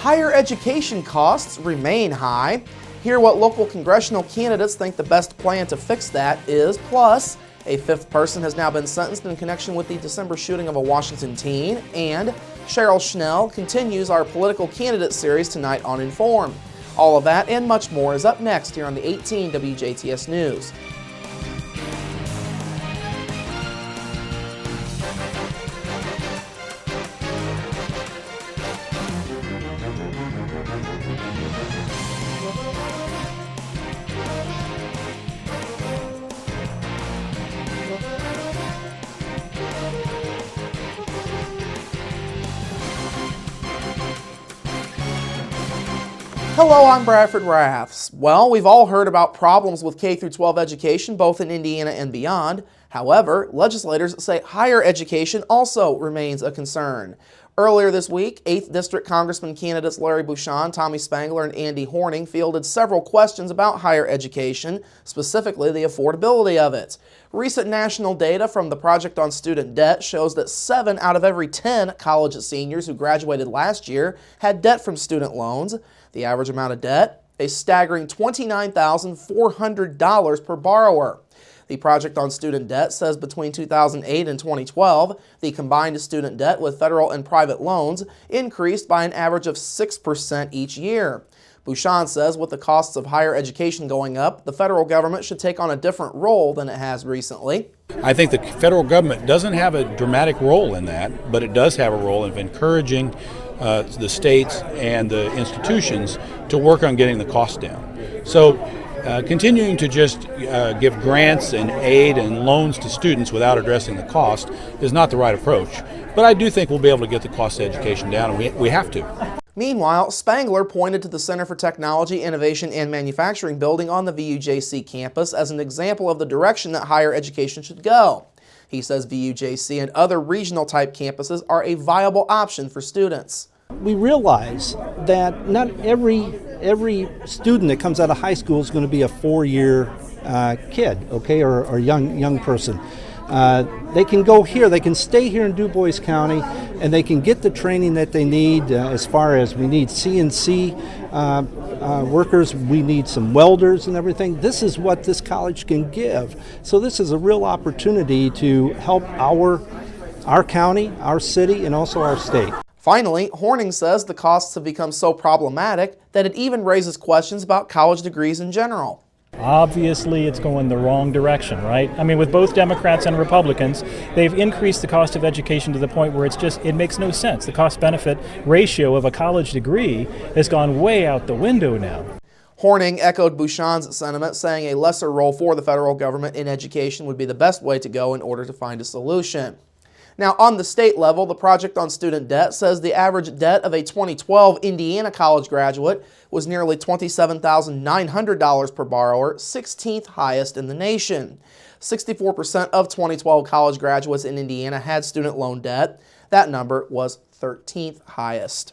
Higher education costs remain high. Hear what local congressional candidates think the best plan to fix that is. Plus, a fifth person has now been sentenced in connection with the December shooting of a Washington teen. And Cheryl Schnell continues our political candidate series tonight on Informed. All of that and much more is up next here on the 18 WJTS News. Hello, I'm Bradford Raths. Well, we've all heard about problems with K-12 education, both in Indiana and beyond. However, legislators say higher education also remains a concern. Earlier this week, 8th District Congressman candidates Larry Bucshon, Tommy Spangler, and Andy Horning fielded several questions about higher education, specifically the affordability of it. Recent national data from the Project on Student Debt shows that 7 out of every 10 college seniors who graduated last year had debt from student loans. The average amount of debt, a staggering $29,400 per borrower. The Project on Student Debt says between 2008 and 2012, the combined student debt with federal and private loans increased by an average of 6% each year. Bucshon says with the costs of higher education going up, the federal government should take on a different role than it has recently. I think the federal government doesn't have a dramatic role in that, but it does have a role of encouraging the states and the institutions to work on getting the cost down. So continuing to just give grants and aid and loans to students without addressing the cost is not the right approach. But I do think we'll be able to get the cost of education down, and we have to. Meanwhile, Spangler pointed to the Center for Technology, Innovation, and Manufacturing building on the VUJC campus as an example of the direction that higher education should go. He says VUJC and other regional-type campuses are a viable option for students. We realize that not every student that comes out of high school is going to be a 4-year kid, okay, or young person. They can go here, they can stay here in Du Bois County, and they can get the training that they need as far as we need CNC workers, we need some welders and everything. This is what this college can give. So this is a real opportunity to help our county, our city, and also our state. Finally, Horning says the costs have become so problematic that it even raises questions about college degrees in general. Obviously, it's going the wrong direction, right? I mean, with both Democrats and Republicans, they've increased the cost of education to the point where it makes no sense. The cost-benefit ratio of a college degree has gone way out the window now. Horning echoed Bucshon's sentiment, saying a lesser role for the federal government in education would be the best way to go in order to find a solution. Now, on the state level, the Project on Student Debt says the average debt of a 2012 Indiana college graduate was nearly $27,900 per borrower, 16th highest in the nation. 64% of 2012 college graduates in Indiana had student loan debt. That number was 13th highest.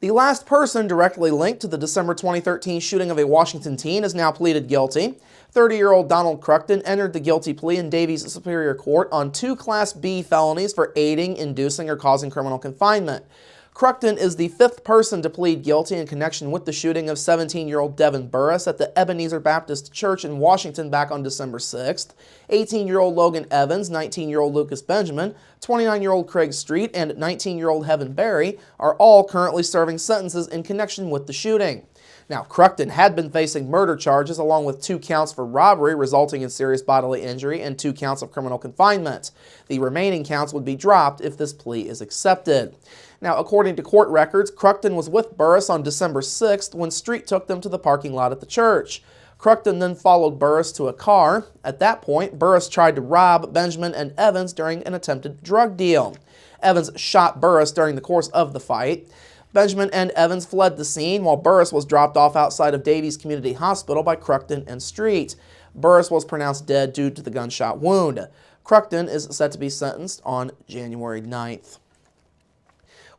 The last person directly linked to the December 2013 shooting of a Washington teen has now pleaded guilty. 30-year-old Donald Cruckton entered the guilty plea in Davies Superior Court on 2 Class B felonies for aiding, inducing, or causing criminal confinement. Cruckton is the 5th person to plead guilty in connection with the shooting of 17-year-old Devin Burris at the Ebenezer Baptist Church in Washington back on December 6th. 18-year-old Logan Evans, 19-year-old Lucas Benjamin, 29-year-old Craig Street, and 19-year-old Heaven Berry are all currently serving sentences in connection with the shooting. Now, Cruckton had been facing murder charges along with 2 counts for robbery resulting in serious bodily injury and 2 counts of criminal confinement. The remaining counts would be dropped if this plea is accepted. Now, according to court records, Cruckton was with Burris on December 6th when Street took them to the parking lot at the church. Cruckton then followed Burris to a car. At that point, Burris tried to rob Benjamin and Evans during an attempted drug deal. Evans shot Burris during the course of the fight. Benjamin and Evans fled the scene while Burris was dropped off outside of Davies Community Hospital by Cruckton and Street. Burris was pronounced dead due to the gunshot wound. Cruckton is set to be sentenced on January 9th.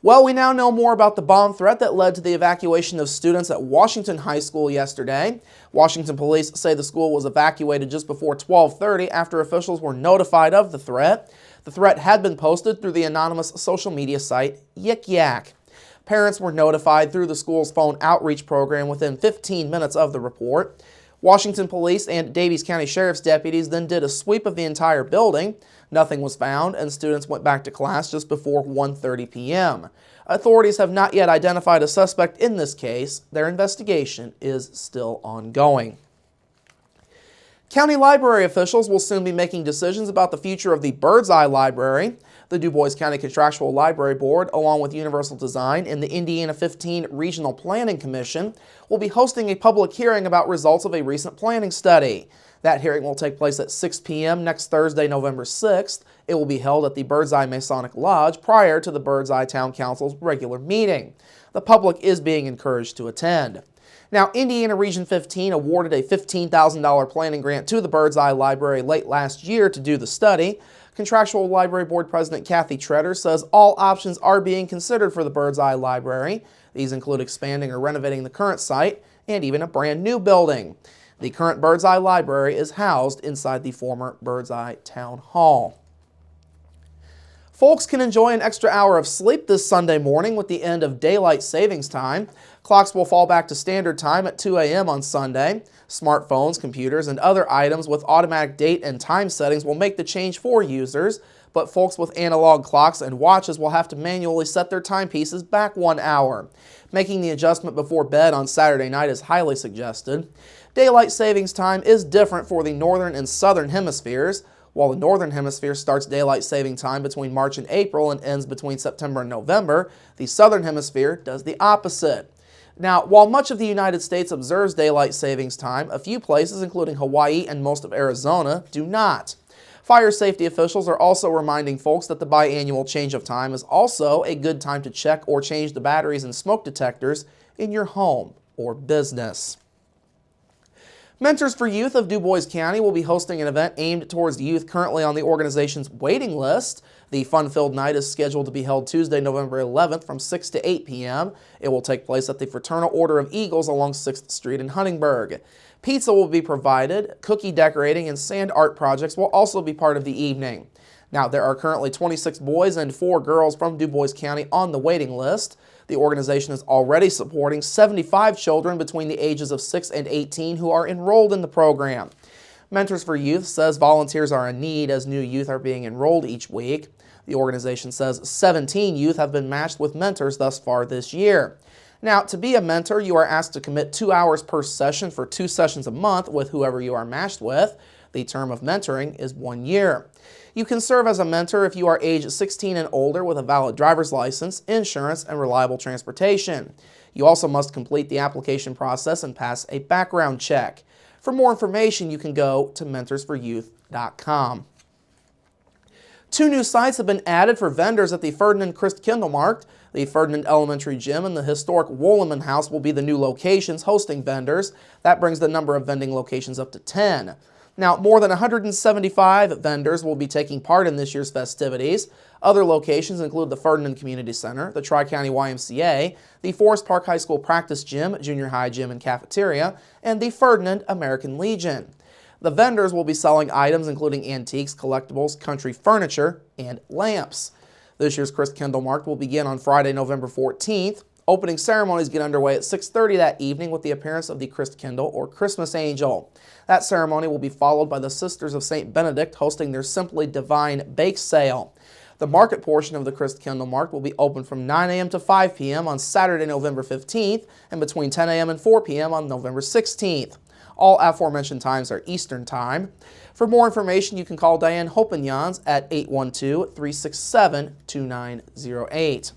Well, we now know more about the bomb threat that led to the evacuation of students at Washington High School yesterday. Washington police say the school was evacuated just before 12:30 after officials were notified of the threat. The threat had been posted through the anonymous social media site Yik Yak. Parents were notified through the school's phone outreach program within 15 minutes of the report. Washington Police and Daviess County Sheriff's deputies then did a sweep of the entire building. Nothing was found, and students went back to class just before 1:30 p.m. Authorities have not yet identified a suspect in this case. Their investigation is still ongoing. County library officials will soon be making decisions about the future of the Birdseye Library. The Du Bois County Contractual Library Board, along with Universal Design and the Indiana 15 Regional Planning Commission, will be hosting a public hearing about results of a recent planning study. That hearing will take place at 6 p.m. next Thursday, November 6th. It will be held at the Birdseye Masonic Lodge prior to the Birdseye Town Council's regular meeting. The public is being encouraged to attend. Now, Indiana Region 15 awarded a $15,000 planning grant to the Birdseye Library late last year to do the study. Contractual Library Board President Kathy Treader says all options are being considered for the Birdseye Library. These include expanding or renovating the current site and even a brand new building. The current Birdseye Library is housed inside the former Birdseye Town Hall. Folks can enjoy an extra hour of sleep this Sunday morning with the end of daylight savings time. Clocks will fall back to standard time at 2 a.m. on Sunday. Smartphones, computers, and other items with automatic date and time settings will make the change for users, but folks with analog clocks and watches will have to manually set their timepieces back 1 hour. Making the adjustment before bed on Saturday night is highly suggested. Daylight savings time is different for the northern and southern hemispheres. While the northern hemisphere starts daylight saving time between March and April and ends between September and November, the southern hemisphere does the opposite. Now, while much of the United States observes daylight savings time, a few places, including Hawaii and most of Arizona, do not. Fire safety officials are also reminding folks that the biannual change of time is also a good time to check or change the batteries and smoke detectors in your home or business. Mentors for Youth of Du Bois County will be hosting an event aimed towards youth currently on the organization's waiting list. The fun-filled night is scheduled to be held Tuesday, November 11th from 6 to 8 p.m. It will take place at the Fraternal Order of Eagles along 6th Street in Huntingburg. Pizza will be provided. Cookie decorating and sand art projects will also be part of the evening. Now, there are currently 26 boys and 4 girls from Du Bois County on the waiting list. The organization is already supporting 75 children between the ages of 6 and 18 who are enrolled in the program. Mentors for Youth says volunteers are in need as new youth are being enrolled each week. The organization says 17 youth have been matched with mentors thus far this year. Now, to be a mentor, you are asked to commit 2 hours per session for 2 sessions a month with whoever you are matched with. The term of mentoring is 1 year. You can serve as a mentor if you are age 16 and older with a valid driver's license, insurance, and reliable transportation. You also must complete the application process and pass a background check. For more information, you can go to mentorsforyouth.com. 2 new sites have been added for vendors at the Ferdinand Christkindlmarkt. The Ferdinand Elementary Gym and the historic Woolman House will be the new locations hosting vendors. That brings the number of vending locations up to 10. Now, more than 175 vendors will be taking part in this year's festivities. Other locations include the Ferdinand Community Center, the Tri-County YMCA, the Forest Park High School Practice Gym, Junior High Gym and Cafeteria, and the Ferdinand American Legion. The vendors will be selling items including antiques, collectibles, country furniture, and lamps. This year's Christkindlmarkt will begin on Friday, November 14th. Opening ceremonies get underway at 6:30 that evening with the appearance of the Christkindl or Christmas Angel. That ceremony will be followed by the Sisters of St. Benedict hosting their Simply Divine Bake Sale. The market portion of the Christkindlmarkt will be open from 9 a.m. to 5 p.m. on Saturday, November 15th, and between 10 a.m. and 4 p.m. on November 16th. All aforementioned times are Eastern Time. For more information, you can call Diane Hopenyans at 812-367-2908.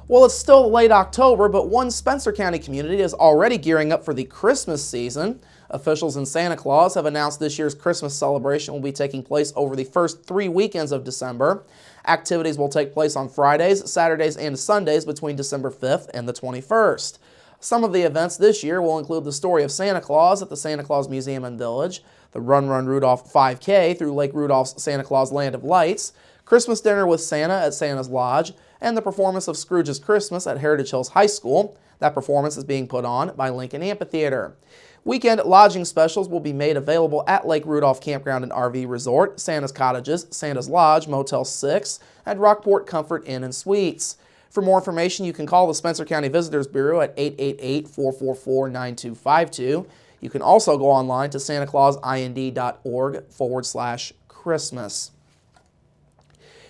Well, it's still late October, but one Spencer County community is already gearing up for the Christmas season. Officials in Santa Claus have announced this year's Christmas celebration will be taking place over the first 3 weekends of December. Activities will take place on Fridays, Saturdays, and Sundays between December 5th and the 21st. Some of the events this year will include the Story of Santa Claus at the Santa Claus Museum and Village, the Run Run Rudolph 5K through Lake Rudolph's Santa Claus Land of Lights, Christmas Dinner with Santa at Santa's Lodge, and the performance of Scrooge's Christmas at Heritage Hills High School. That performance is being put on by Lincoln Amphitheater. Weekend lodging specials will be made available at Lake Rudolph Campground and RV Resort, Santa's Cottages, Santa's Lodge, Motel 6, and Rockport Comfort Inn and Suites. For more information, you can call the Spencer County Visitors Bureau at 888-444-9252. You can also go online to santaclausind.org/Christmas.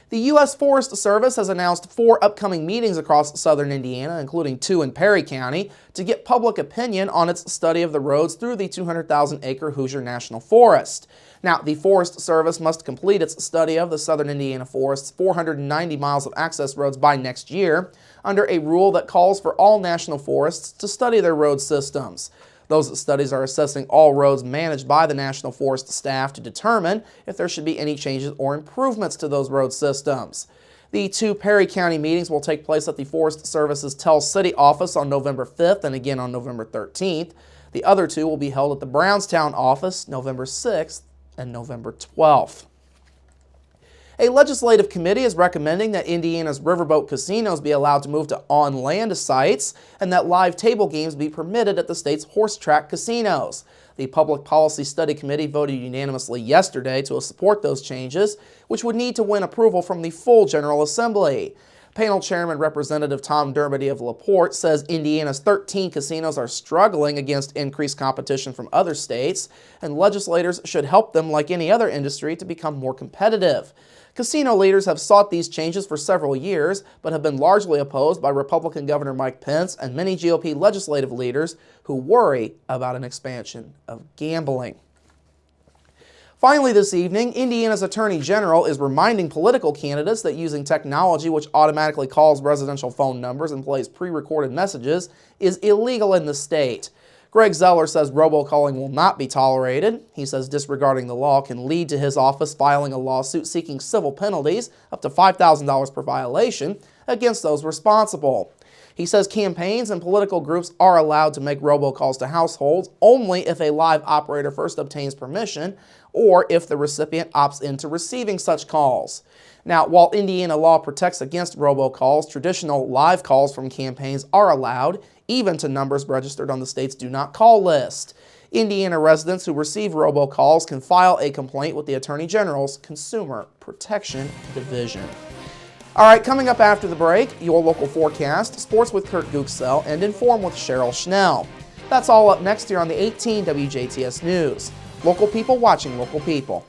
The U.S. Forest Service has announced 4 upcoming meetings across southern Indiana, including 2 in Perry County, to get public opinion on its study of the roads through the 200,000-acre Hoosier National Forest. Now, the Forest Service must complete its study of the southern Indiana forest's 490 miles of access roads by next year, under a rule that calls for all national forests to study their road systems. Those studies are assessing all roads managed by the National Forest staff to determine if there should be any changes or improvements to those road systems. The 2 Perry County meetings will take place at the Forest Service's Tell City office on November 5th and again on November 13th. The other 2 will be held at the Brownstown office November 6th and November 12th. A legislative committee is recommending that Indiana's riverboat casinos be allowed to move to on-land sites and that live table games be permitted at the state's horse track casinos. The Public Policy Study Committee voted unanimously yesterday to support those changes, which would need to win approval from the full General Assembly. Panel Chairman Representative Tom Dermody of LaPorte says Indiana's 13 casinos are struggling against increased competition from other states, and legislators should help them, like any other industry, to become more competitive. Casino leaders have sought these changes for several years, but have been largely opposed by Republican Governor Mike Pence and many GOP legislative leaders who worry about an expansion of gambling. Finally this evening, Indiana's Attorney General is reminding political candidates that using technology which automatically calls residential phone numbers and plays pre-recorded messages is illegal in the state. Greg Zeller says robocalling will not be tolerated. He says disregarding the law can lead to his office filing a lawsuit seeking civil penalties up to $5,000 per violation against those responsible. He says campaigns and political groups are allowed to make robocalls to households only if a live operator first obtains permission or if the recipient opts into receiving such calls. Now, while Indiana law protects against robocalls, traditional live calls from campaigns are allowed, even to numbers registered on the state's Do Not Call list. Indiana residents who receive robocalls can file a complaint with the Attorney General's Consumer Protection Division. All right, coming up after the break, your local forecast, sports with Kurt Gooksell, and Inform with Cheryl Schnell. That's all up next here on the 18 WJTS News. Local people watching local people.